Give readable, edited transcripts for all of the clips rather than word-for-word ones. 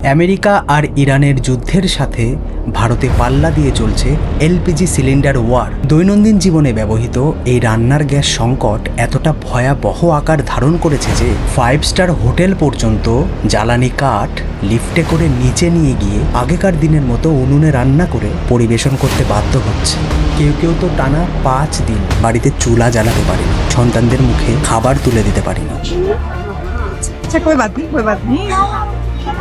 America আর ইরানের যুদ্ধের সাথে ভারতে পাল্লা দিয়ে চলছে এলপিজি সিলিন্ডার ওয়ার। দৈনন্দিন জীবনে ব্যবহৃত এই রান্নার গ্যাস সংকট এতটা ভয়াবহ আকার ধারণ করেছে যে 5 স্টার হোটেল পর্যন্ত জ্বালানি কাঠ লিফটে করে নিচে নিয়ে গিয়ে আগেকার দিনের মতো উনুনে রান্না করে পরিবেশন করতে বাধ্য হচ্ছে। কেউ কেউ তো টানা 5 দিন বাড়িতে চুলা জ্বালাতে পারেনি, সন্তানদের মুখে খাবার তুলে দিতে পারেনি। अच्छा कोई बात नहीं।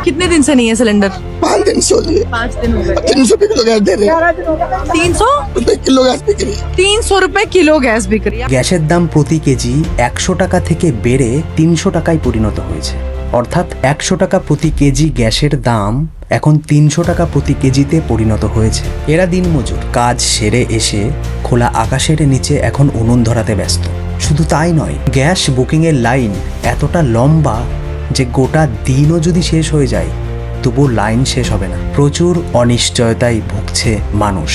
कितने दिन से नहीं है सिलेंडर? 5 दिन से हो गए। 5 दिन हो गए। 300 रुपए किलो गैस दे रहे हैं। 300 रुपए किलो गैस बिक रही है। 300 रुपए किलो गैस बिक रही है। গ্যাসের দাম প্রতি কেজি 100 টাকা থেকে বেড়ে 300 টাকায় পরিণত হয়েছে। অর্থাৎ 100 টাকা প্রতি কেজি গ্যাসের দাম এখন 300 টাকা প্রতি কেজিতে পরিণত হয়েছে। এরা দিনমজুর, কাজ সেরে এসে খোলা আকাশের নিচে এখন উনুন ধরাতে ব্যস্ত। শুধু তাই নয়, গ্যাস বুকিংয়ের লাইন এতটা লম্বা যে গোটা দিনও যদি শেষ হয়ে যায় তবু লাইন শেষ হবে না। প্রচুর অনিশ্চয়তায় ভুগছে মানুষ।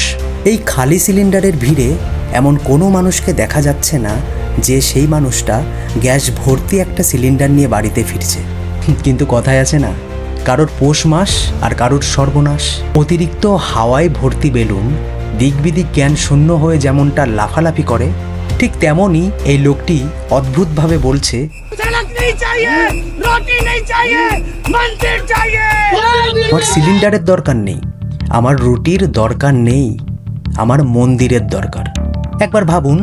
এই খালি সিলিন্ডারের ভিড়ে এমন কোনো মানুষকে দেখা যাচ্ছে না যে সেই মানুষটা গ্যাস ভর্তি একটা সিলিন্ডার নিয়ে বাড়িতে ফিরছে। কিন্তু কথায় আছে না, কারোর পৌষ মাস আর কারোর সর্বনাশ। অতিরিক্ত হাওয়ায় ভর্তি বেলুন দিক বিদিক জ্ঞান শূন্য হয়ে যেমনটা লাফালাফি করে, ঠিক তেমনই এই লোকটি অদ্ভুতভাবে বলছে, আমার সিলিন্ডারের দরকার নেই, আমার রুটির দরকার নেই, আমার মন্দিরের দরকার। একবার ভাবুন,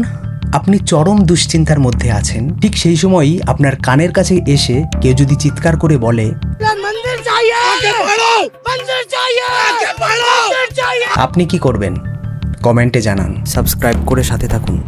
আপনি চরম দুশ্চিন্তার মধ্যে আছেন, ঠিক সেই সময়ই আপনার কানের কাছে এসে কেউ যদি চিৎকার করে বলে, আপনি কি করবেন? কমেন্টে জানান। সাবস্ক্রাইব করে সাথে থাকুন।